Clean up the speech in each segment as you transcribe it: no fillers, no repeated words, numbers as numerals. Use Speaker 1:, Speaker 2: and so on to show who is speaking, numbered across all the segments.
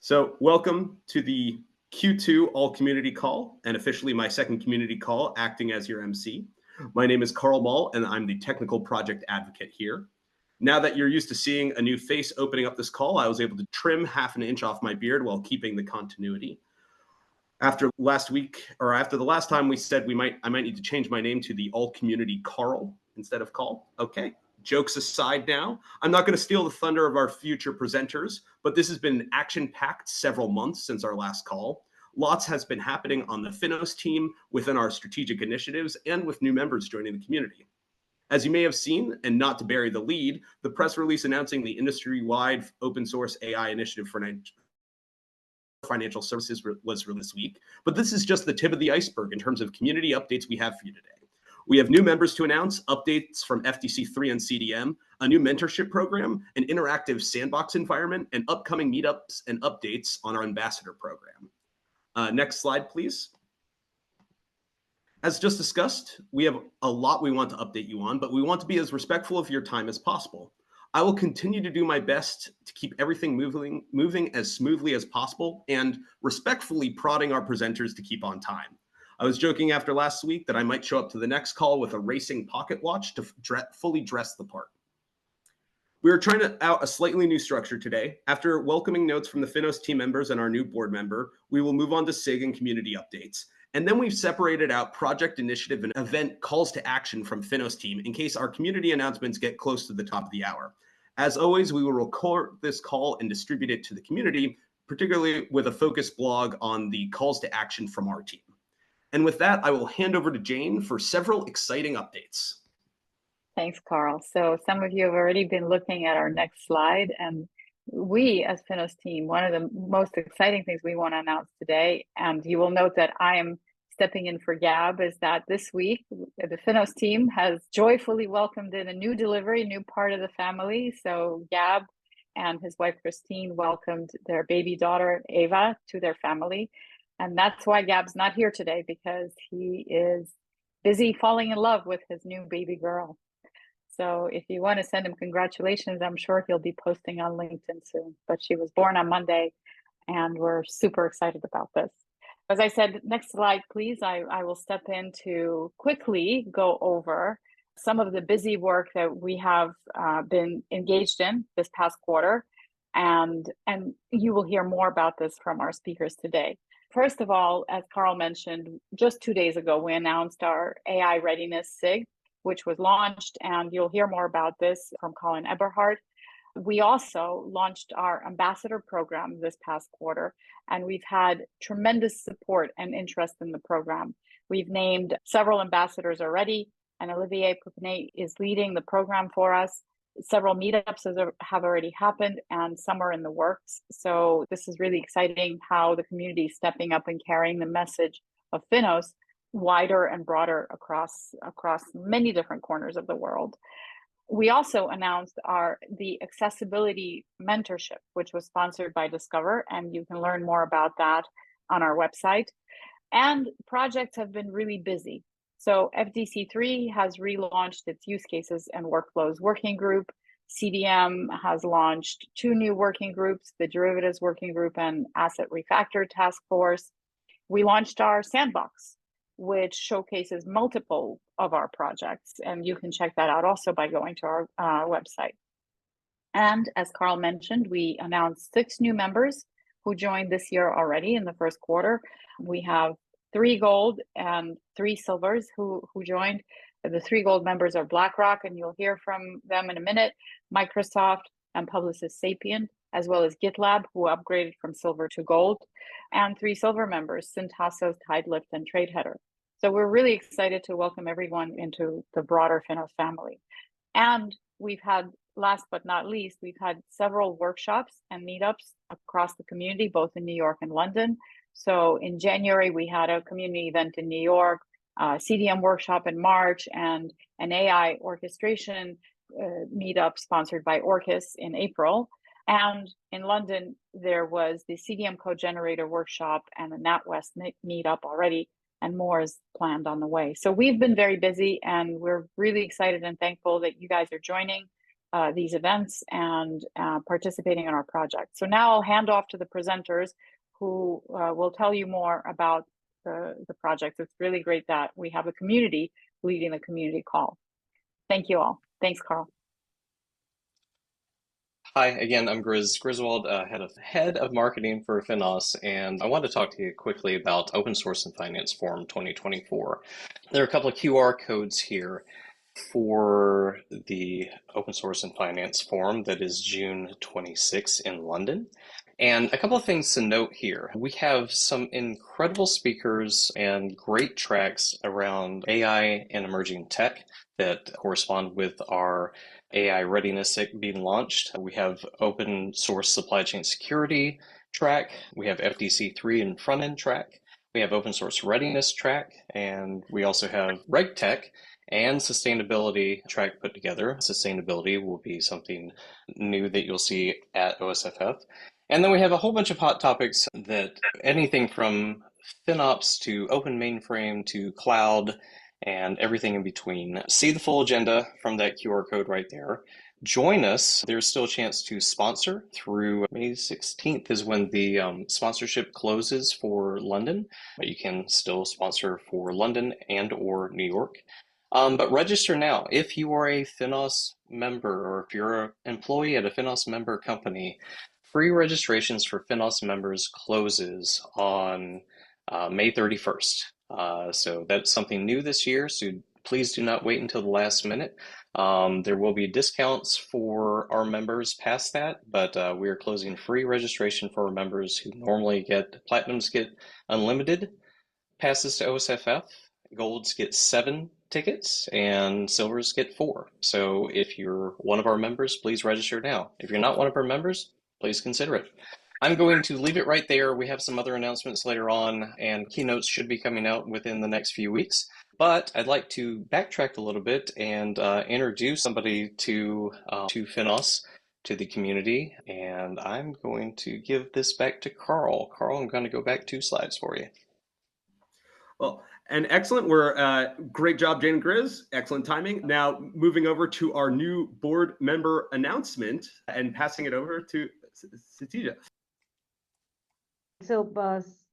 Speaker 1: So welcome to the Q2 All Community Call, and officially my second community call acting as your MC. My name is Karl Moll, and I'm the technical project advocate here. Now that you're used to seeing a new face opening up this call, I was able to trim half an inch off my beard while keeping the continuity. After the last time we said I might need to change my name to the All Community Karl instead of Call. Okay. Jokes aside now, I'm not going to steal the thunder of our future presenters, but this has been an action-packed several months since our last call. Lots has been happening on the FINOS team, within our strategic initiatives, and with new members joining the community. As you may have seen, and not to bury the lead, the press release announcing the industry-wide open source AI initiative for financial services was released this week. But this is just the tip of the iceberg in terms of community updates we have for you today. We have new members to announce, updates from FDC3 and CDM, a new mentorship program, an interactive Sandbox environment, and upcoming meetups and updates on our ambassador program. Next slide, please. As just discussed, we have a lot we want to update you on, but we want to be as respectful of your time as possible. I will continue to do my best to keep everything moving as smoothly as possible and respectfully prodding our presenters to keep on time. I was joking after last week that I might show up to the next call with a racing pocket watch to fully dress the part. We are trying out a slightly new structure today. After welcoming notes from the FINOS team members and our new board member, we will move on to SIG and Community Updates. And then we've separated out project initiative and event calls to action from FINOS team in case our community announcements get close to the top of the hour. As always, we will record this call and distribute it to the community, particularly with a focus blog on the calls to action from our team. And with that, I will hand over to Jane for several exciting updates.
Speaker 2: Thanks, Karl. So some of you have already been looking at our next slide, and we as FINOS team, one of the most exciting things we want to announce today, and you will note that I am stepping in for Gab, is that this week the FINOS team has joyfully welcomed in a new delivery, new part of the family. So Gab and his wife Christine welcomed their baby daughter Ava to their family. And that's why Gab's not here today, because he is busy falling in love with his new baby girl. So if you want to send him congratulations, I'm sure he'll be posting on LinkedIn soon. But she was born on Monday, and we're super excited about this. As I said, next slide, please. I will step in to quickly go over some of the busy work that we have been engaged in this past quarter. And you will hear more about this from our speakers today. First of all, as Karl mentioned, just 2 days ago, we announced our AI Readiness SIG, which was launched, and you'll hear more about this from Colin Eberhardt. We also launched our ambassador program this past quarter, and we've had tremendous support and interest in the program. We've named several ambassadors already, and Olivier Poupinet is leading the program for us. Several meetups have already happened, and some are in the works. So this is really exciting how the community is stepping up and carrying the message of FINOS wider and broader across many different corners of the world. We also announced the accessibility mentorship, which was sponsored by Discover, and you can learn more about that on our website. And projects have been really busy. So FDC3 has relaunched its use cases and workflows working group. CDM has launched 2 new working groups, the derivatives working group and asset refactor task force. We launched our Sandbox, which showcases multiple of our projects. And you can check that out also by going to our website. And as Karl mentioned, we announced 6 new members who joined this year already in the first quarter. We have 3 gold and 3 silvers who joined. The 3 gold members are Blackrock, and you'll hear from them in a minute, Microsoft and Publicis Sapient, as well as GitLab, who upgraded from silver to gold, and 3 silver members, Syntasos, Tidelift, and Tradeheader. So we're really excited to welcome everyone into the broader FINOS family. And we've had, last but not least, we've had several workshops and meetups across the community, both in New York and London. So in January, we had a community event in New York, CDM workshop in March, and an AI orchestration meetup sponsored by Orcus in April. And in London, there was the CDM code generator workshop and the NatWest meetup already, and more is planned on the way. So we've been very busy, and we're really excited and thankful that you guys are joining. these events and participating in our project. So now I'll hand off to the presenters who will tell you more about the project. It's really great that we have a community leading the community call. Thank you all. Thanks, Karl.
Speaker 3: Hi, again, I'm Griswold, head of marketing for FINOS, and I want to talk to you quickly about Open Source and Finance Forum 2024. There are a couple of QR codes here for the Open Source and Finance Forum that is June 26 in London. And a couple of things to note here. We have some incredible speakers and great tracks around AI and emerging tech that correspond with our AI Readiness being launched. We have open source supply chain security track. We have FDC3 and front end track. We have open source readiness track. And we also have RegTech and sustainability track put together. Sustainability will be something new that you'll see at OSFF. And then we have a whole bunch of hot topics that anything from FinOps to open mainframe to cloud and everything in between. See the full agenda from that QR code right there. Join us. There's still a chance to sponsor through May 16th is when the sponsorship closes for London, but you can still sponsor for London and or New York. But register now. If you are a FINOS member or if you're an employee at a FINOS member company, free registrations for FINOS members closes on May 31st. So that's something new this year, so please do not wait until the last minute. There will be discounts for our members past that, but we are closing free registration for our members who normally get, platinums get unlimited passes to OSFF, golds get 7 tickets, and silvers get 4. So if you're one of our members, please register now. If you're not one of our members, please consider it. I'm going to leave it right there. We have some other announcements later on, and keynotes should be coming out within the next few weeks. But I'd like to backtrack a little bit and introduce somebody to FINOS, to the community. And I'm going to give this back to Karl. Karl, I'm going to go back 2 slides for you.
Speaker 1: Well, and excellent. We're great job, Jane and Grizz. Excellent timing. Now moving over to our new board member announcement and passing it over to Sitija.
Speaker 4: So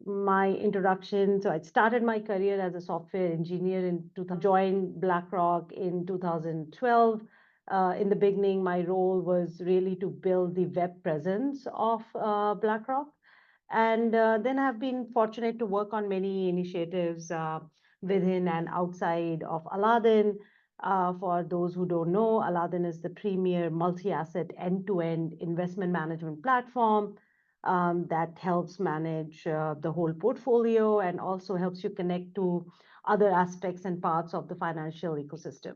Speaker 4: my introduction, so I started my career as a software engineer joined Blackrock in 2012. In the beginning, my role was really to build the web presence of Blackrock. And then I've been fortunate to work on many initiatives within and outside of Aladdin. For those who don't know, Aladdin is the premier multi-asset end-to-end investment management platform that helps manage the whole portfolio and also helps you connect to other aspects and parts of the financial ecosystem.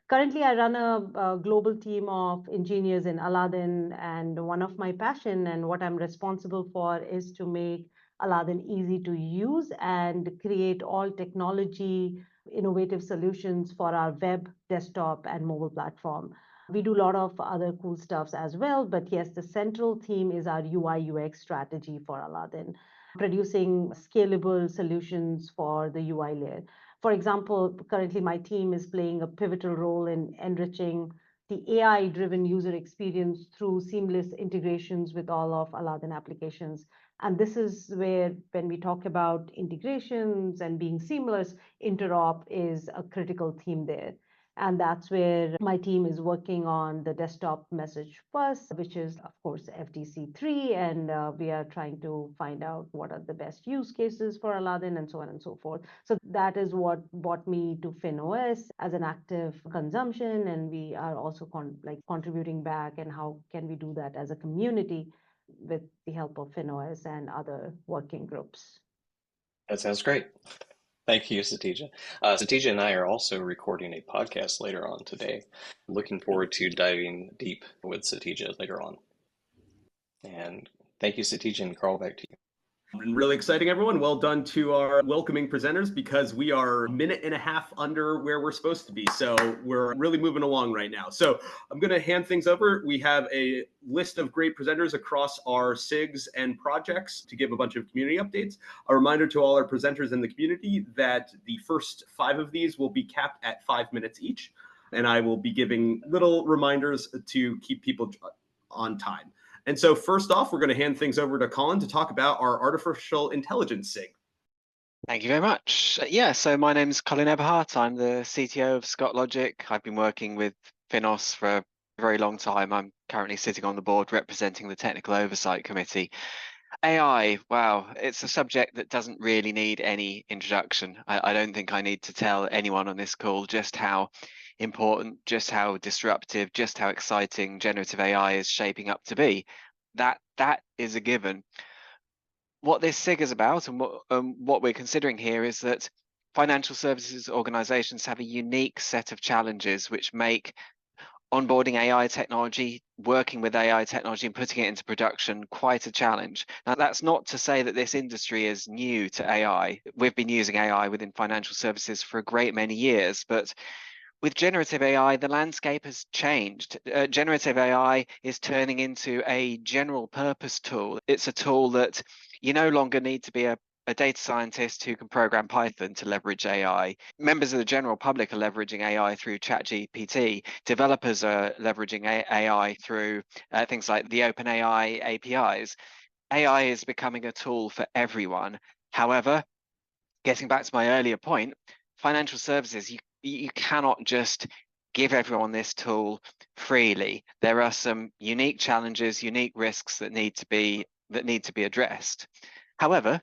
Speaker 4: Currently, I run a global team of engineers in Aladdin, and one of my passion and what I'm responsible for is to make Aladdin easy to use and create all technology innovative solutions for our web, desktop, and mobile platform. We do a lot of other cool stuffs as well, but yes, the central theme is our UI UX strategy for Aladdin, producing scalable solutions for the UI layer. For example, currently my team is playing a pivotal role in enriching the AI-driven user experience through seamless integrations with all of Aladdin applications. And this is where, when we talk about integrations and being seamless, interop is a critical theme there. And that's where my team is working on the desktop message first, which is, of course, FDC3. And we are trying to find out what are the best use cases for Aladdin and so on and so forth. So that is what brought me to FinOS as an active consumption. And we are also contributing back, and how can we do that as a community with the help of FinOS and other working groups.
Speaker 3: That sounds great. Thank you, Sitija. Sitija and I are also recording a podcast later on today. Looking forward to diving deep with Sitija later on. And thank you, Sitija, and Karl, back to you.
Speaker 1: Really exciting, everyone. Well done to our welcoming presenters, because we are a minute and a half under where we're supposed to be. So we're really moving along right now. So I'm going to hand things over. We have a list of great presenters across our SIGs and projects to give a bunch of community updates. A reminder to all our presenters in the community that the first 5 of these will be capped at 5 minutes each. and I will be giving little reminders to keep people on time. And so first off, we're going to hand things over to Colin to talk about our artificial intelligence SIG.
Speaker 5: Thank you very much. Yeah, so my name's Colin Eberhardt. I'm the CTO of Scott Logic. I've been working with FINOS for a very long time. I'm currently sitting on the board representing the Technical Oversight Committee. AI, wow, it's a subject that doesn't really need any introduction. I don't think I need to tell anyone on this call just how important, just how disruptive, just how exciting generative AI is shaping up to be. That is a given. What this SIG is about and what we're considering here is that financial services organizations have a unique set of challenges which make onboarding AI technology, working with AI technology and putting it into production quite a challenge. Now, that's not to say that this industry is new to AI. We've been using AI within financial services for a great many years, but with generative AI, the landscape has changed. Generative AI is turning into a general purpose tool. It's a tool that you no longer need to be a data scientist who can program Python to leverage AI. Members of the general public are leveraging AI through ChatGPT. Developers are leveraging AI through things like the OpenAI APIs. AI is becoming a tool for everyone. However, getting back to my earlier point, financial services, you cannot just give everyone this tool freely. There are some unique challenges, unique risks that need to be addressed. However,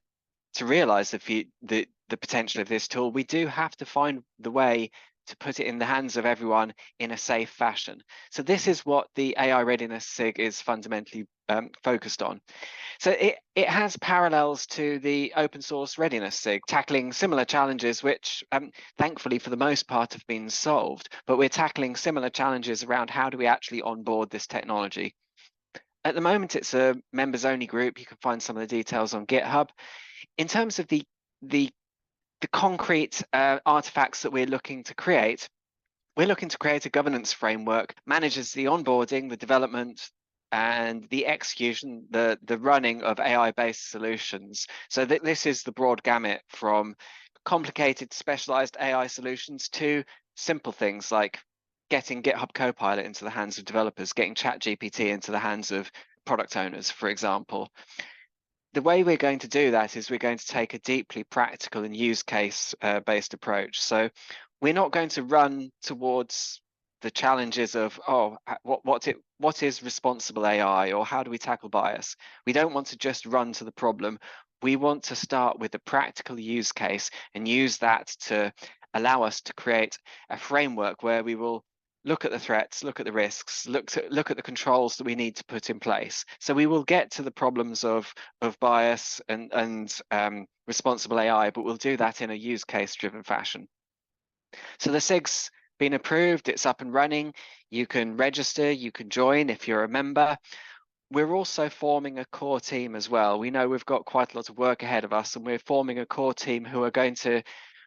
Speaker 5: to realize the potential of this tool, we do have to find the way to put it in the hands of everyone in a safe fashion. So this is what the AI Readiness SIG is fundamentally focused on. So it has parallels to the open source Readiness SIG, tackling similar challenges, which thankfully for the most part have been solved, but we're tackling similar challenges around how do we actually onboard this technology. At the moment, it's a members only group. You can find some of the details on GitHub. In terms of the concrete artifacts that we're looking to create a governance framework, manages the onboarding, the development, and the execution, the running of AI-based solutions. So that this is the broad gamut from complicated specialized AI solutions to simple things like getting GitHub Copilot into the hands of developers, getting ChatGPT into the hands of product owners, for example. The way we're going to do that is we're going to take a deeply practical and use case based approach. So we're not going to run towards the challenges of, what is responsible AI, or how do we tackle bias? We don't want to just run to the problem. We want to start with a practical use case and use that to allow us to create a framework where we will look at the threats, look at the risks, look at the controls that we need to put in place. So we will get to the problems of bias and responsible AI, but we'll do that in a use case driven fashion. So the SIG's been approved, it's up and running. You can register, you can join if you're a member. We're also forming a core team as well. We know we've got quite a lot of work ahead of us, and we're forming a core team who are going to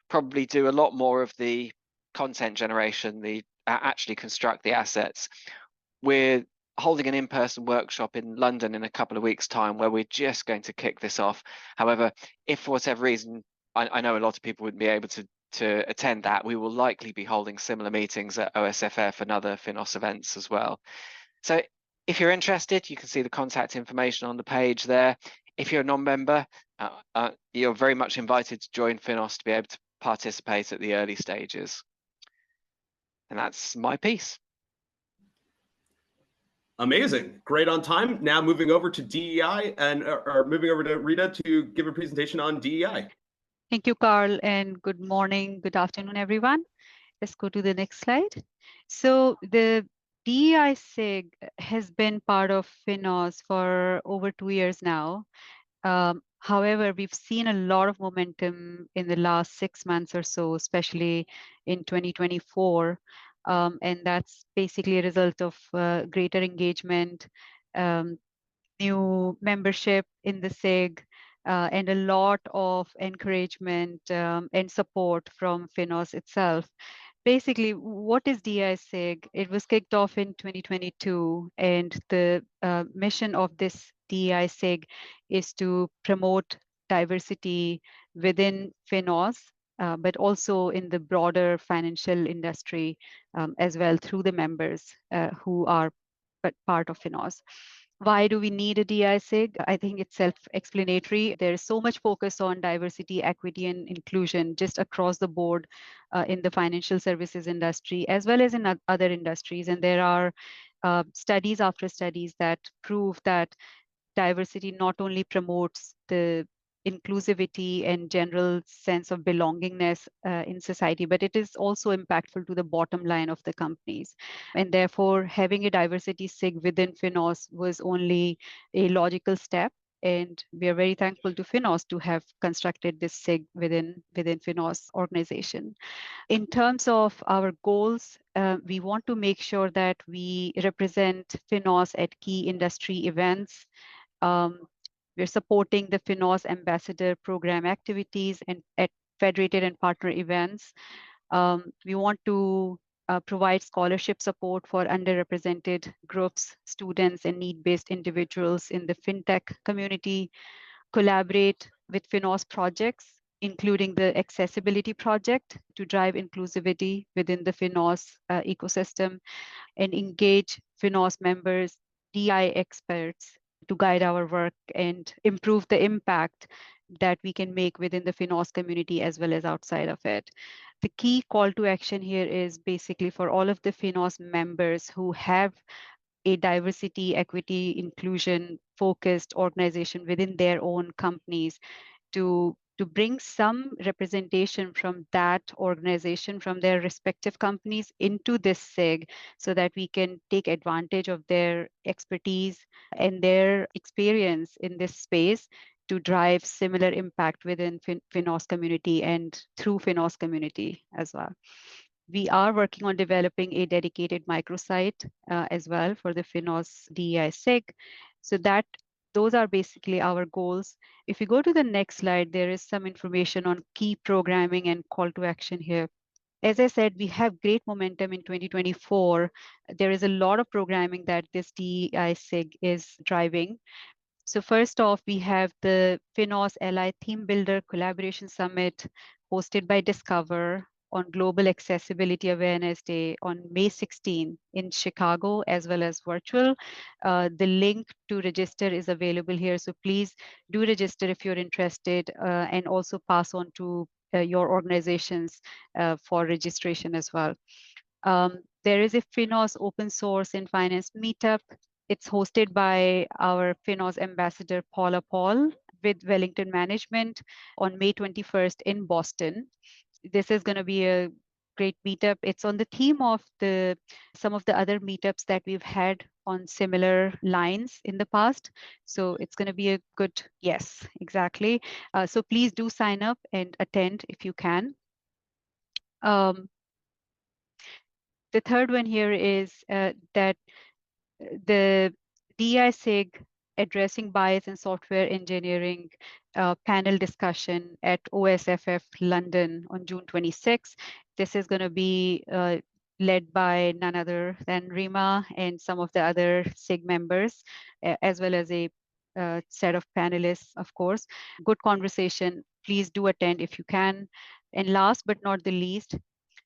Speaker 5: probably do a lot more of the content generation, the actually construct the assets. We're holding an in-person workshop in London in a couple of weeks' time where we're just going to kick this off. However, if for whatever reason, I know a lot of people wouldn't be able to attend that, we will likely be holding similar meetings at OSFF and other FINOS events as well. So if you're interested, you can see the contact information on the page there. If you're a non-member, you're very much invited to join FINOS to be able to participate at the early stages. And that's my piece.
Speaker 1: Amazing. Great on time. Now moving over to DEI and moving over to Rita to give a presentation on DEI.
Speaker 6: Thank you, Karl, and good morning, good afternoon, everyone. Let's go to the next slide. So the DEI SIG has been part of FINOS for over 2 years now. However, we've seen a lot of momentum in the last 6 months or so, especially in 2024. And that's basically a result of greater engagement, new membership in the SIG, and a lot of encouragement and support from FINOS itself. Basically, what is DEI SIG? It was kicked off in 2022, and the mission of this DEI SIG is to promote diversity within FINOS but also in the broader financial industry as well through the members who are part of FINOS. Why do we need a DI-SIG? I think it's self-explanatory. There is so much focus on diversity, equity, and inclusion just across the board in the financial services industry, as well as in other industries. And there are studies after studies that prove that diversity not only promotes the inclusivity and general sense of belongingness in society, but it is also impactful to the bottom line of the companies. And therefore, having a diversity SIG within FINOS was only a logical step. And we are very thankful to FINOS to have constructed this SIG within FINOS organization. In terms of our goals, we want to make sure that we represent FINOS at key industry events. We're supporting the FINOS Ambassador Program activities and at federated and partner events. We want to provide scholarship support for underrepresented groups, students, and need-based individuals in the fintech community, collaborate with FINOS projects, including the accessibility project to drive inclusivity within the FINOS ecosystem, and engage FINOS members, DI experts to guide our work and improve the impact that we can make within the FINOS community as well as outside of it. The key call to action here is basically for all of the FINOS members who have a diversity, equity, inclusion focused organization within their own companies to bring some representation from that organization, from their respective companies into this SIG so that we can take advantage of their expertise and their experience in this space to drive similar impact within FINOS community and through FINOS community as well. We are working on developing a dedicated microsite as well for the FINOS DEI SIG. So those are basically our goals. If you go to the next slide, there is some information on key programming and call to action here. As I said, we have great momentum in 2024. There is a lot of programming that this DEI SIG is driving. So first off, we have the FINOS Ally Theme Builder Collaboration Summit hosted by Discover on Global Accessibility Awareness Day on May 16 in Chicago, as well as virtual. The link to register is available here. So please do register if you're interested and also pass on to your organizations for registration as well. There is a FINOS Open Source in Finance Meetup. It's hosted by our FINOS Ambassador Paula Paul with Wellington Management on May 21st in Boston. This is going to be a great meetup. It's on the theme of some of the other meetups that we've had on similar lines in the past. So it's going to be a good, yes, exactly. So please do sign up and attend if you can. The third one here is that the DI SIG Addressing Bias in Software Engineering panel discussion at OSFF London on June 26. This is going to be led by none other than Rima and some of the other SIG members, as well as a set of panelists, of course. Good conversation. Please do attend if you can. And last but not the least,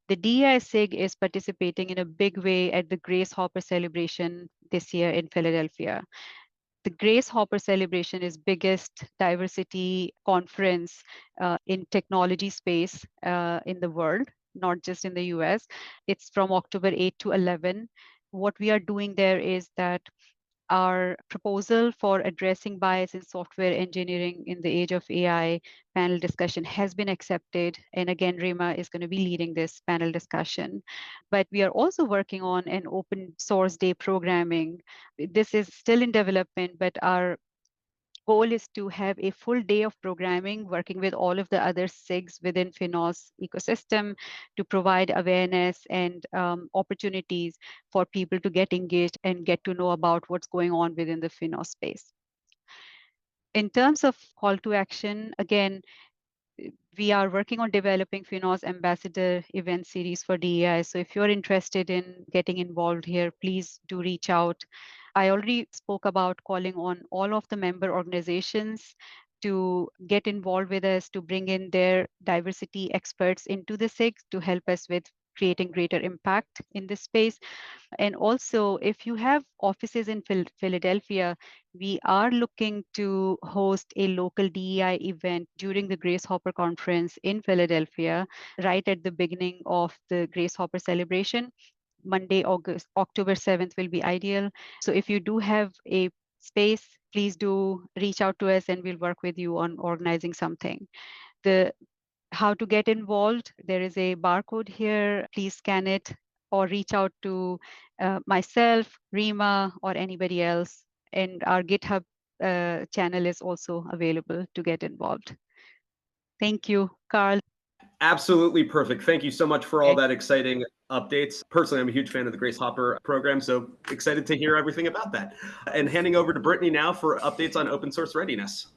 Speaker 6: the DI SIG is participating in a big way at the Grace Hopper celebration this year in Philadelphia. The Grace Hopper celebration is biggest diversity conference in technology space in the world, not just in the US. It's from October 8 to 11. What we are doing there is that our proposal for addressing bias in software engineering in the age of AI panel discussion has been accepted. And again, Rima is going to be leading this panel discussion. But we are also working on an open source day programming. This is still in development, but our goal is to have a full day of programming, working with all of the other SIGs within FINOS ecosystem to provide awareness and opportunities for people to get engaged and get to know about what's going on within the FINOS space. In terms of call to action, again, we are working on developing FINOS Ambassador event series for DEI. So if you're interested in getting involved here, please do reach out. I already spoke about calling on all of the member organizations to get involved with us, to bring in their diversity experts into the SIG to help us with creating greater impact in this space. And also, if you have offices in Philadelphia, we are looking to host a local DEI event during the Grace Hopper Conference in Philadelphia, right at the beginning of the Grace Hopper celebration. Monday, October 7th will be ideal. So if you do have a space, please do reach out to us and we'll work with you on organizing something. How to get involved, there is a barcode here. Please scan it or reach out to myself, Rima, or anybody else. And our GitHub channel is also available to get involved. Thank you, Karl.
Speaker 1: Absolutely perfect. Thank you so much for all that exciting updates. Personally, I'm a huge fan of the Grace Hopper program, so excited to hear everything about that. And handing over to Brittany now for updates on open source readiness.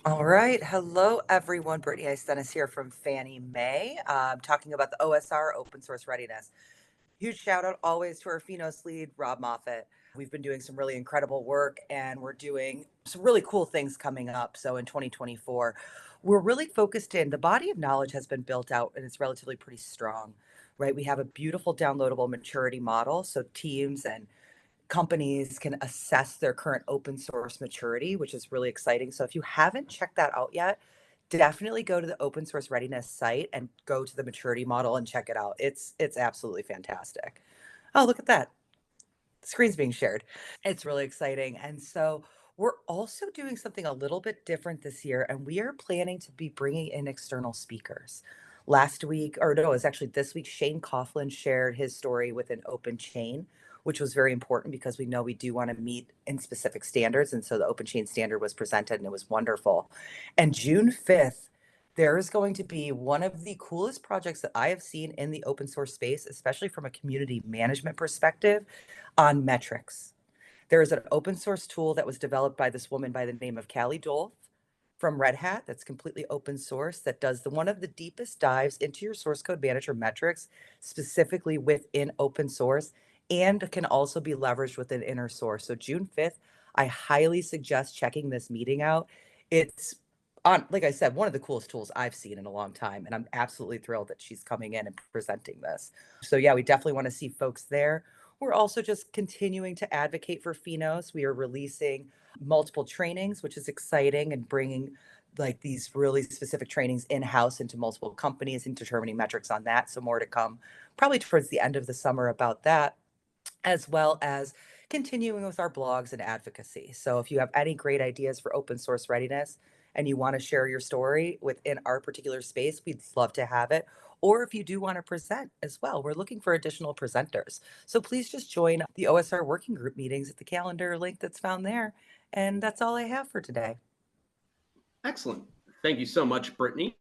Speaker 7: All right. Hello, everyone. Brittany Istenes here from Fannie Mae, talking about the OSR, open source readiness. Huge shout out always to our FINOS lead, Rob Moffat. We've been doing some really incredible work and we're doing some really cool things coming up. So in 2024, we're really focused in. The body of knowledge has been built out and it's relatively pretty strong, right? We have a beautiful downloadable maturity model. So teams and companies can assess their current open source maturity, which is really exciting. So if you haven't checked that out yet, definitely go to the open source readiness site and go to the maturity model and check it out. It's absolutely fantastic. Oh, look at that. The screen's being shared. It's really exciting. And so we're also doing something a little bit different this year, and we are planning to be bringing in external speakers. Last week, or no, it was actually this week, Shane Coughlin shared his story with an open chain, which was very important because we know we do want to meet in specific standards. And so the open chain standard was presented and it was wonderful. And June 5th, there is going to be one of the coolest projects that I have seen in the open source space, especially from a community management perspective, on metrics. There is an open source tool that was developed by this woman by the name of Callie Dolph from Red Hat that's completely open source that does one of the deepest dives into your source code manager metrics, specifically within open source, and can also be leveraged within inner source. So June 5th, I highly suggest checking this meeting out. It's on, like I said, one of the coolest tools I've seen in a long time. And I'm absolutely thrilled that she's coming in and presenting this. So yeah, we definitely want to see folks there. We're also just continuing to advocate for FINOS. We are releasing multiple trainings, which is exciting, and bringing like these really specific trainings in-house into multiple companies and determining metrics on that. So more to come probably towards the end of the summer about that, as well as continuing with our blogs and advocacy. So if you have any great ideas for open source readiness and you want to share your story within our particular space, we'd love to have it. Or if you do want to present as well, we're looking for additional presenters. So please just join the OSR working group meetings at the calendar link that's found there. And that's all I have for today.
Speaker 1: Excellent. Thank you so much, Brittany.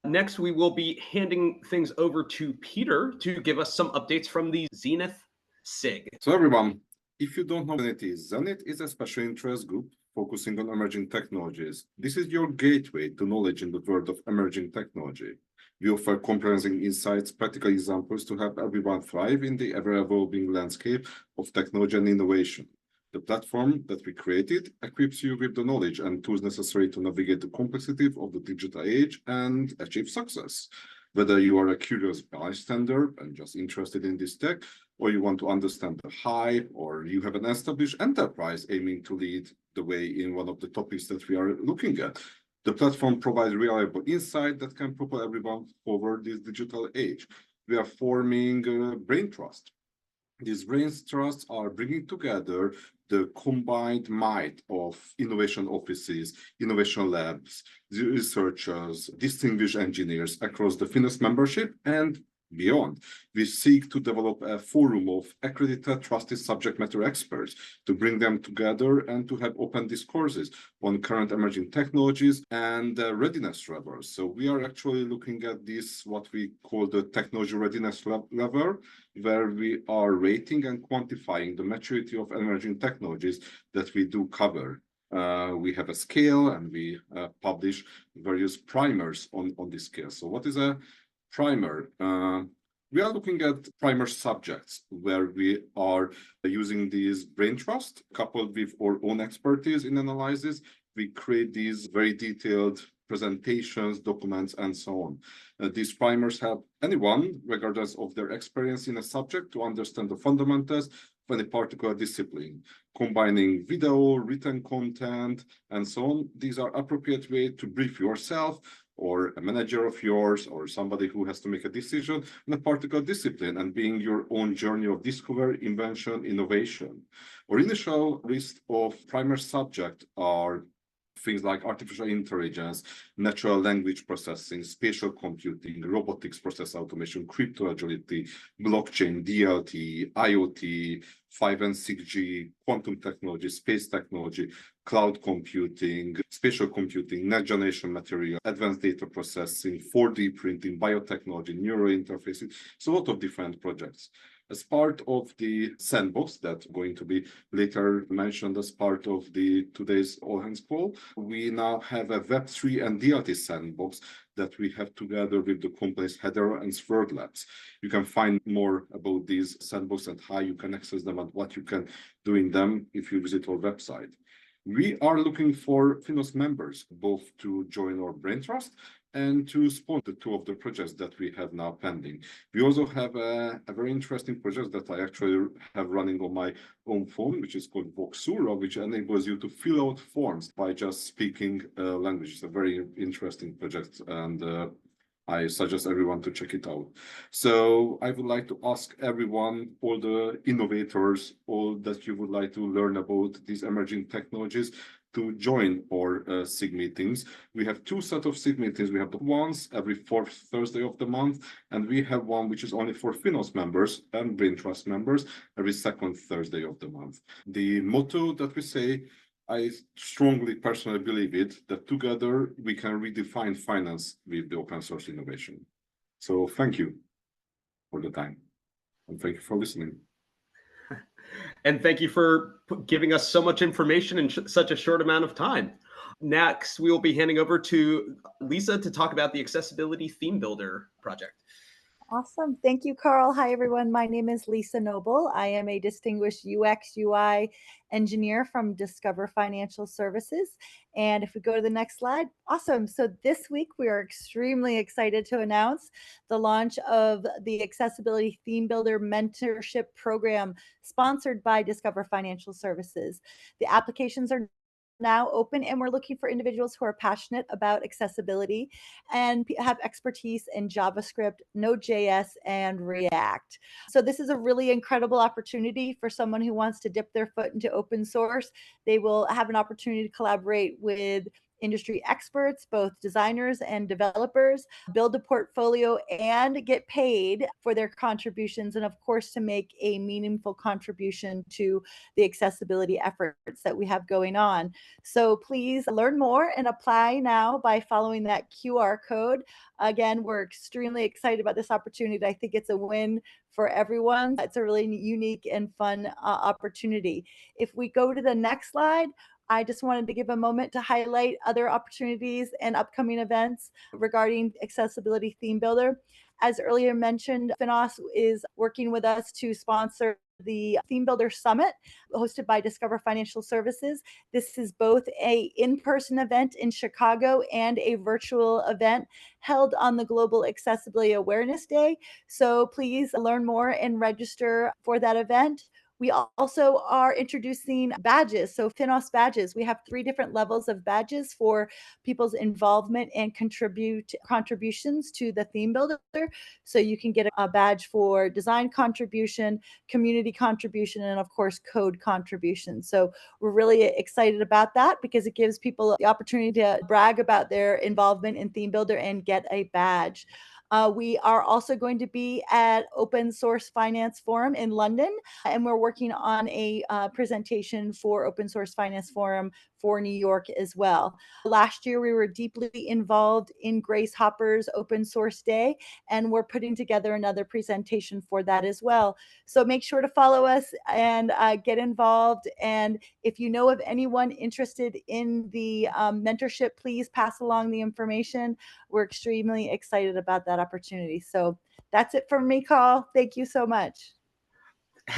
Speaker 1: Next, we will be handing things over to Peter to give us some updates from the Zenith SIG.
Speaker 8: So everyone, if you don't know what it is, Zenith is a special interest group focusing on emerging technologies. This is your gateway to knowledge in the world of emerging technology. We offer comprehensive insights, practical examples to help everyone thrive in the ever-evolving landscape of technology and innovation. The platform that we created equips you with the knowledge and tools necessary to navigate the complexity of the digital age and achieve success. Whether you are a curious bystander and just interested in this tech, or you want to understand the hype, or you have an established enterprise aiming to lead the way in one of the topics that we are looking at, the platform provides reliable insight that can propel everyone forward this digital age. We are forming brain trust. These brain trusts are bringing together the combined might of innovation offices, innovation labs, researchers, distinguished engineers across the FINOS membership and beyond. We seek to develop a forum of accredited, trusted subject matter experts to bring them together and to have open discourses on current emerging technologies and readiness levels. So we are actually looking at this, what we call the technology readiness level, where we are rating and quantifying the maturity of emerging technologies that we do cover. We have a scale and we publish various primers on this scale. So what is a primer? We are looking at primer subjects where we are using these brain trust coupled with our own expertise in analysis. we create these very detailed presentations, documents, and so on. These primers help anyone, regardless of their experience in a subject, to understand the fundamentals of any particular discipline, combining video, written content, and so on. These are appropriate way to brief yourself or a manager of yours or somebody who has to make a decision in a particular discipline and being your own journey of discovery, invention, innovation. Our initial list of primer subjects are things like artificial intelligence, natural language processing, spatial computing, robotics process automation, crypto agility, blockchain, DLT, IoT, 5 and 6G, quantum technology, space technology, cloud computing, spatial computing, next generation material, advanced data processing, 4D printing, biotechnology, neurointerfacing. So a lot of different projects. As part of the sandbox that's going to be later mentioned as part of the today's all hands call, we now have a Web3 and DLT sandbox that we have together with the companies Hedera and Sword Labs. You can find more about these sandbox and how you can access them and what you can do in them if you visit our website. We are looking for FINOS members, both to join our brain trust and to sponsor two of the projects that we have now pending. We also have a very interesting project that I actually have running on my own phone, which is called Voxura, which enables you to fill out forms by just speaking language. It's a very interesting project, and I suggest everyone to check it out. So I would like to ask everyone, all the innovators, all that you would like to learn about these emerging technologies, to join our SIG meetings. We have two sets of SIG meetings. We have the ones every fourth Thursday of the month, and we have one which is only for FINOS members and Brain Trust members every second Thursday of the month. The motto that we say, I strongly personally believe it, that together we can redefine finance with the open source innovation. So thank you for the time, and thank you for listening.
Speaker 1: And thank you for giving us so much information in such a short amount of time. Next, we will be handing over to Lise to talk about the Accessibility Theme Builder project.
Speaker 9: Awesome. Thank you, Karl. Hi, everyone. My name is Lise Noble. I am a distinguished UX UI engineer from Discover Financial Services. And if we go to the next slide, awesome. So this week, we are extremely excited to announce the launch of the Accessibility Theme Builder Mentorship Program sponsored by Discover Financial Services. The applications are now open, and we're looking for individuals who are passionate about accessibility and have expertise in JavaScript, Node.js, and React. So this is a really incredible opportunity for someone who wants to dip their foot into open source. They will have an opportunity to collaborate with industry experts, both designers and developers, build a portfolio and get paid for their contributions, and of course to make a meaningful contribution to the accessibility efforts that we have going on. So please learn more and apply now by following that QR code. Again, we're extremely excited about this opportunity. I think it's a win for everyone. It's a really unique and fun opportunity. If we go to the next slide, I just wanted to give a moment to highlight other opportunities and upcoming events regarding Accessibility Theme Builder. As earlier mentioned, FINOS is working with us to sponsor the Theme Builder Summit hosted by Discover Financial Services. This is both an in-person event in Chicago and a virtual event held on the Global Accessibility Awareness Day. So please learn more and register for that event. We also are introducing badges. So FINOS badges, we have 3 different levels of badges for people's involvement and contributions to the theme builder. So you can get a badge for design contribution, community contribution, and of course, code contribution. So we're really excited about that because it gives people the opportunity to brag about their involvement in theme builder and get a badge. We are also going to be at Open Source Finance Forum in London, and we're working on a presentation for Open Source Finance Forum for New York as well. Last year, we were deeply involved in Grace Hopper's Open Source Day, and we're putting together another presentation for that as well. So make sure to follow us and get involved. And if you know of anyone interested in the mentorship, please pass along the information. We're extremely excited about that opportunity. So that's it from me, Karl. Thank you so much.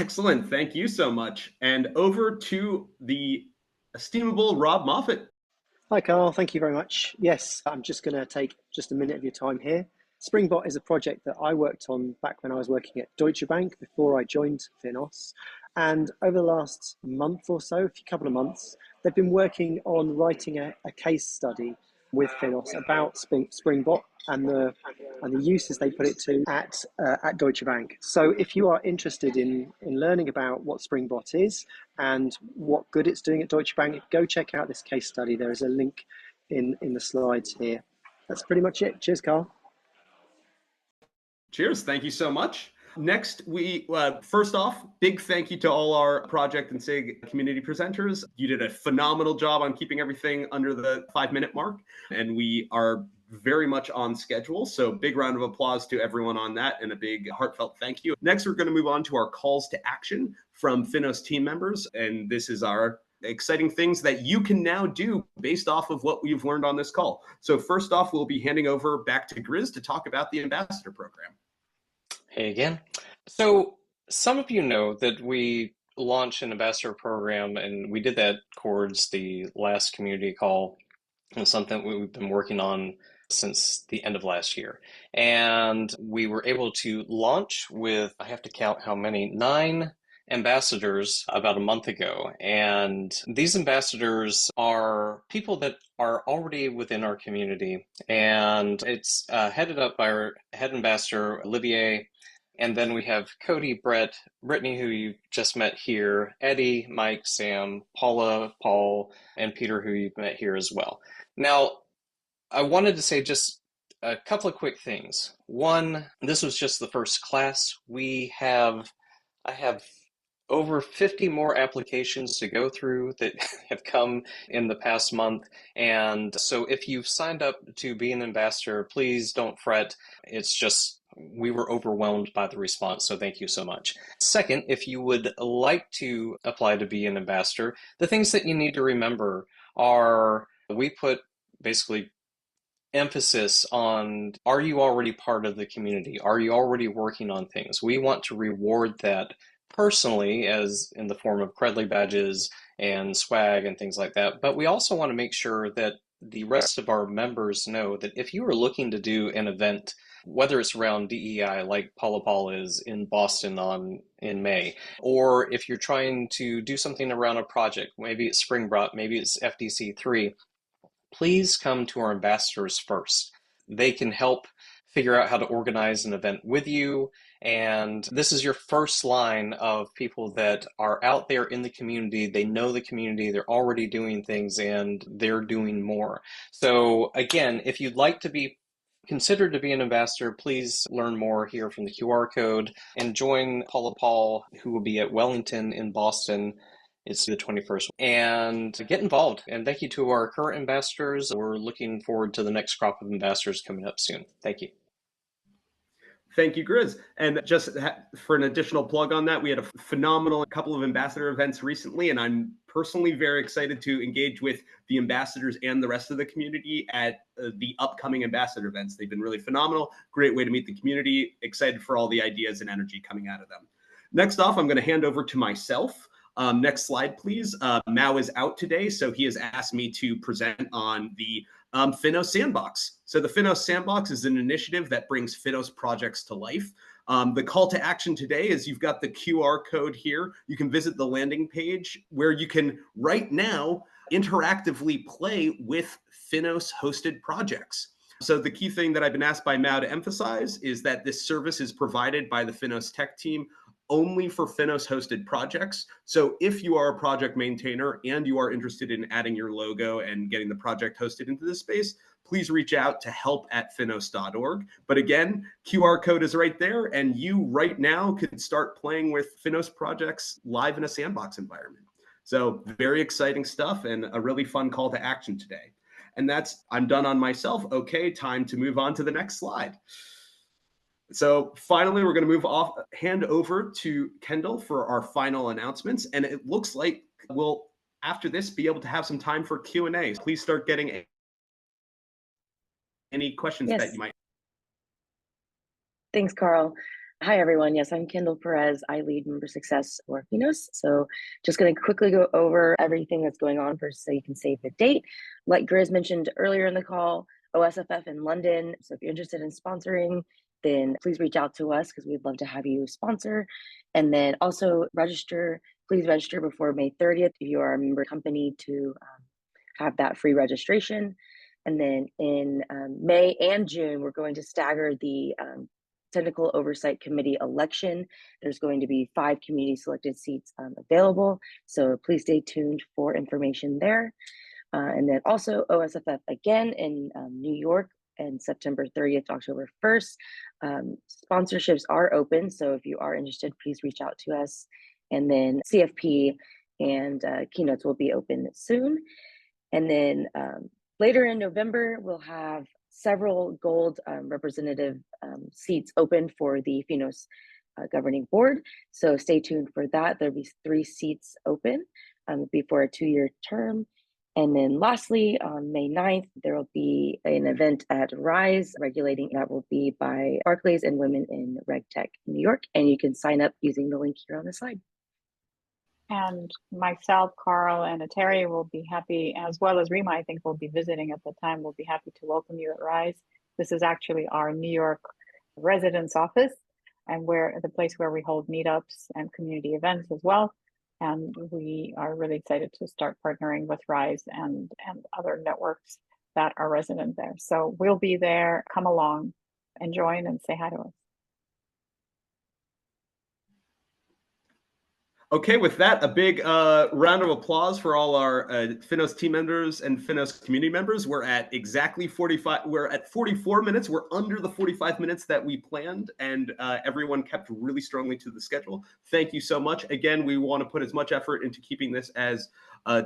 Speaker 1: Excellent. Thank you so much. And over to the estimable Rob Moffat.
Speaker 10: Hi, Karl. Thank you very much. Yes, I'm just going to take just a minute of your time here. Springbot is a project that I worked on back when I was working at Deutsche Bank before I joined FINOS. And over the last month or so, a couple of months, they've been working on writing a case study with FINOS about Springbot and the uses they put it to at Deutsche Bank. So if you are interested in learning about what Springbot is and what good it's doing at Deutsche Bank, go check out this case study. There is a link in the slides here. That's pretty much it. Cheers, Karl.
Speaker 1: Cheers. Thank you so much. Next, first off, big thank you to all our project and SIG community presenters. You did a phenomenal job on keeping everything under the 5-minute mark, and we are very much on schedule. So big round of applause to everyone on that and a big heartfelt thank you. Next, we're going to move on to our calls to action from FINOS team members. And this is our exciting things that you can now do based off of what we've learned on this call. So first off, we'll be handing over back to Grizz to talk about the ambassador program.
Speaker 3: Hey again. So some of you know that we launched an ambassador program, and we did that towards the last community call. It's something we've been working on since the end of last year. And we were able to launch with, I have to count how many, 9 ambassadors about a month ago. And these ambassadors are people that are already within our community. And it's headed up by our head ambassador, Olivier. And then we have Cody, Brett, Brittany, who you just met here, Eddie, Mike, Sam, Paula, Paul, and Peter, who you've met here as well. Now, I wanted to say just a couple of quick things. One, this was just the first class. I have over 50 more applications to go through that have come in the past month. And so if you've signed up to be an ambassador, please don't fret. It's just, we were overwhelmed by the response, so thank you so much. Second, if you would like to apply to be an ambassador, the things that you need to remember are, we put basically emphasis on, are you already part of the community? Are you already working on things? We want to reward that personally, as in the form of credly badges and swag and things like that. But we also want to make sure that the rest of our members know that if you are looking to do an event, whether it's around DEI like Paula Paul is in Boston in May, or if you're trying to do something around a project, maybe it's Springbot, maybe it's FDC3, please come to our ambassadors first. They can help figure out how to organize an event with you. And this is your first line of people that are out there in the community. They know the community, they're already doing things, and they're doing more. So again, if you'd like to be considered to be an ambassador, please learn more here from the QR code and join Paula Paul, who will be at Wellington in Boston. It's the 21st, and get involved. And thank you to our current ambassadors. We're looking forward to the next crop of ambassadors coming up soon. Thank you.
Speaker 1: Thank you, Grizz. And just for an additional plug on that, we had a phenomenal couple of ambassador events recently, and I'm personally very excited to engage with the ambassadors and the rest of the community at the upcoming ambassador events. They've been really phenomenal. Great way to meet the community. Excited for all the ideas and energy coming out of them. Next off, I'm going to hand over to myself. Next slide, please. Mao is out today, so he has asked me to present on the FINOS Sandbox. So the FINOS Sandbox is an initiative that brings FINOS projects to life. The call to action today is you've got the QR code here. You can visit the landing page where you can right now interactively play with FINOS hosted projects. So the key thing that I've been asked by Mao to emphasize is that this service is provided by the FINOS tech team only for FINOS hosted projects. So if you are a project maintainer and you are interested in adding your logo and getting the project hosted into this space, please reach out to help@finos.org. But again, QR code is right there, and you right now could start playing with FINOS projects live in a sandbox environment. So very exciting stuff and a really fun call to action today. And I'm done on myself. Okay, time to move on to the next slide. So finally, we're going to hand over to Kendall for our final announcements. And it looks like we'll, after this, be able to have some time for Q&A. Please start getting any questions that you might.
Speaker 2: Thanks, Karl.
Speaker 11: Hi, everyone. Yes, I'm Kendall Perez. I lead member success for FINOS. So just going to quickly go over everything that's going on first so you can save the date. Like Grizz mentioned earlier in the call, OSFF in London. So if you're interested in sponsoring, then please reach out to us because we'd love to have you sponsor. And then also please register before May 30th if you are a member company to have that free registration. And then in May and June, we're going to stagger the Technical Oversight Committee election. There's going to be 5 community selected seats available. So please stay tuned for information there. And then also OSFF again in New York and September 30th to October 1st. Sponsorships are open. So if you are interested, please reach out to us. And then CFP and keynotes will be open soon. And then later in November, we'll have several gold representative seats open for the FINOS governing board. So stay tuned for that. There'll be 3 seats open before a 2-year term. And then lastly, on May 9th, there will be an event at Rise regulating that will be by Barclays and Women in RegTech in New York. And you can sign up using the link here on the slide.
Speaker 2: And myself, Karl, and Terry will be happy, as well as Rima, I think, will be visiting at the time. We'll be happy to welcome you at Rise. This is actually our New York residence office, and we're the place where we hold meetups and community events as well. And we are really excited to start partnering with Rise and other networks that are resident there. So we'll be there. Come along and join and say hi to us.
Speaker 1: Okay, with that, a big round of applause for all our FINOS team members and FINOS community members. We're at exactly 45. We're at 44 minutes. We're under the 45 minutes that we planned, and everyone kept really strongly to the schedule. Thank you so much. Again, we want to put as much effort into keeping this as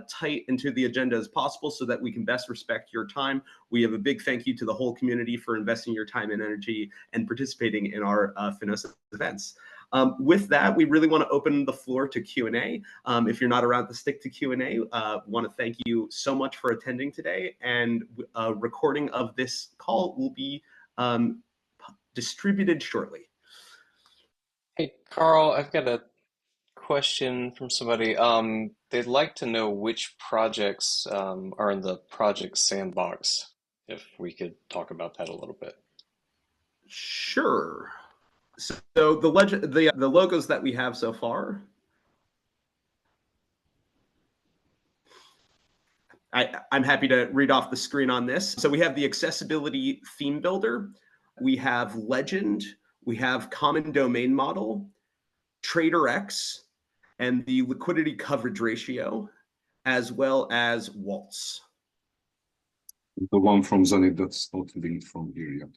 Speaker 1: tight into the agenda as possible so that we can best respect your time. We have a big thank you to the whole community for investing your time and energy and participating in our FINOS events. With that, we really want to open the floor to Q&A. If you're not around to stick to Q&A, want to thank you so much for attending today. And a recording of this call will be distributed shortly.
Speaker 3: Hey, Karl, I've got a question from somebody. They'd like to know which projects are in the project Sandbox, if we could talk about that a little bit.
Speaker 1: Sure. So the logos that we have so far, I'm happy to read off the screen on this. So we have the accessibility theme builder, we have legend, we have common domain model, Trader X, and the liquidity coverage ratio, as well as Waltz.
Speaker 8: The one from Zenith that's not linked from here yet.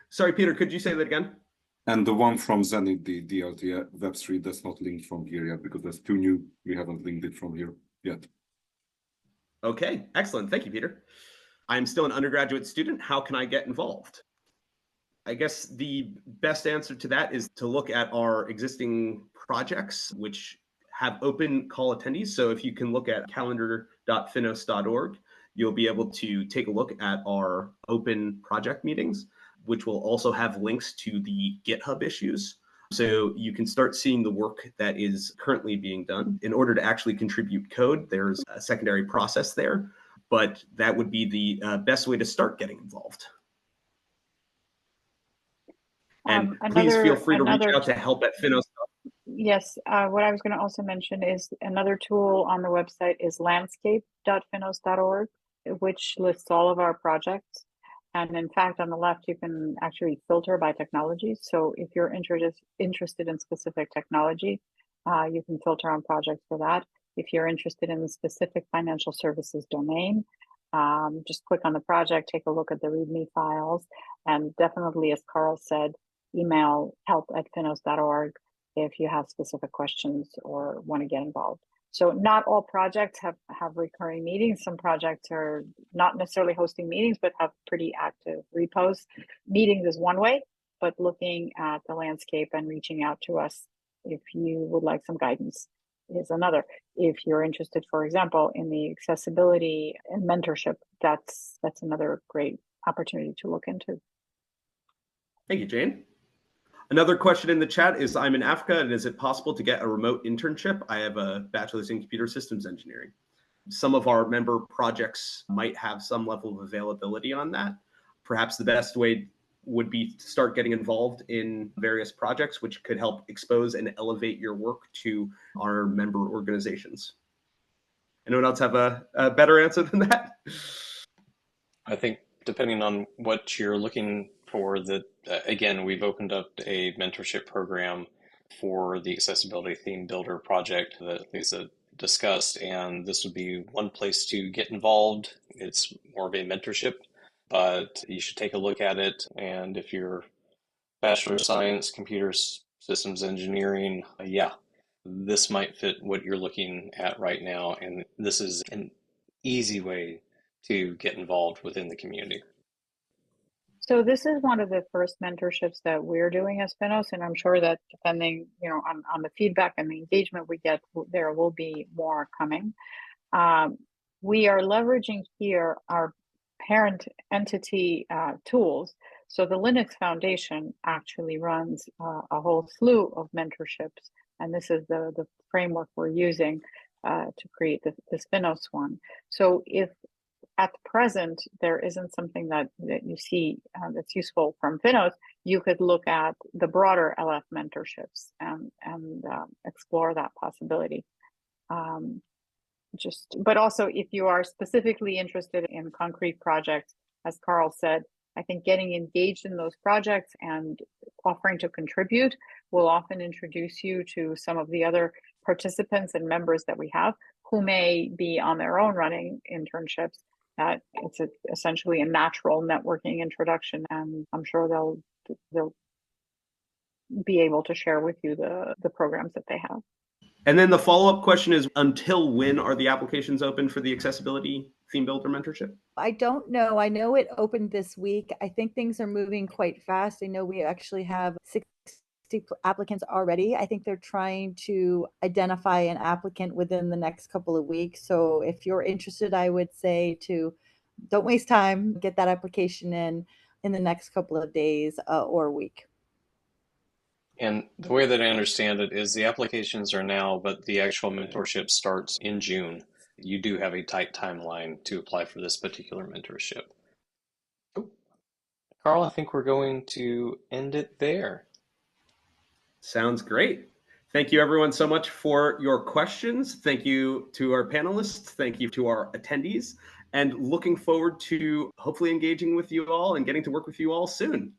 Speaker 1: Sorry, Peter, could you say that again?
Speaker 8: And the one from Zenith, the DLT Web3, that's not linked from here yet because there's 2 new. We haven't linked it from here yet.
Speaker 1: Okay, excellent. Thank you, Peter. I'm still an undergraduate student. How can I get involved? I guess the best answer to that is to look at our existing projects, which have open call attendees. So if you can look at calendar.finos.org, you'll be able to take a look at our open project meetings, which will also have links to the GitHub issues. So you can start seeing the work that is currently being done. In order to actually contribute code, there's a secondary process there, but that would be the best way to start getting involved. And please feel free to reach out to help@finos.
Speaker 2: Yes, what I was going to also mention is another tool on the website is landscape.finos.org, which lists all of our projects. And in fact, on the left, you can actually filter by technology. So if you're interested in specific technology, you can filter on projects for that. If you're interested in the specific financial services domain, just click on the project, take a look at the README files, and definitely, as Karl said, email help@finos.org if you have specific questions or want to get involved. So not all projects have recurring meetings. Some projects are not necessarily hosting meetings, but have pretty active repos. Meetings is one way, but looking at the landscape and reaching out to us if you would like some guidance is another. If you're interested, for example, in the accessibility and mentorship, that's another great opportunity to look into.
Speaker 1: Thank you, Jane. Another question in the chat is, I'm in Africa, and is it possible to get a remote internship? I have a bachelor's in computer systems engineering. Some of our member projects might have some level of availability on that. Perhaps the best way would be to start getting involved in various projects, which could help expose and elevate your work to our member organizations. Anyone else have a better answer than that?
Speaker 3: I think depending on what you're looking for, again, we've opened up a mentorship program for the accessibility theme builder project that Lisa discussed, and this would be one place to get involved. It's more of a mentorship, but you should take a look at it. And if you're Bachelor of Science, Computer Systems Engineering, yeah, this might fit what you're looking at right now. And this is an easy way to get involved within the community.
Speaker 2: So this is one of the first mentorships that we're doing as FINOS, and I'm sure that depending, on the feedback and the engagement we get, there will be more coming. We are leveraging here our parent entity tools. So the Linux Foundation actually runs a whole slew of mentorships, and this is the framework we're using to create this FINOS one. So if at present there isn't something that you see that's useful from FINOS, you could look at the broader LF mentorships and explore that possibility. But also, if you are specifically interested in concrete projects, as Karl said, I think getting engaged in those projects and offering to contribute will often introduce you to some of the other participants and members that we have who may be on their own running internships. That it's essentially a natural networking introduction, and I'm sure they'll be able to share with you the programs that they have.
Speaker 1: And then the follow-up question is, until when are the applications open for the accessibility theme builder mentorship?
Speaker 9: I don't know. I know it opened this week. I think things are moving quite fast. I know we actually have 60 applicants already. I think they're trying to identify an applicant within the next couple of weeks. So if you're interested, I would say don't waste time, get that application in the next couple of days or a week.
Speaker 3: And the way that I understand it is the applications are now, but the actual mentorship starts in June. You do have a tight timeline to apply for this particular mentorship. Oh, Karl, I think we're going to end it there.
Speaker 1: Sounds great. Thank you everyone so much for your questions. Thank you to our panelists. Thank you to our attendees, and looking forward to hopefully engaging with you all and getting to work with you all soon.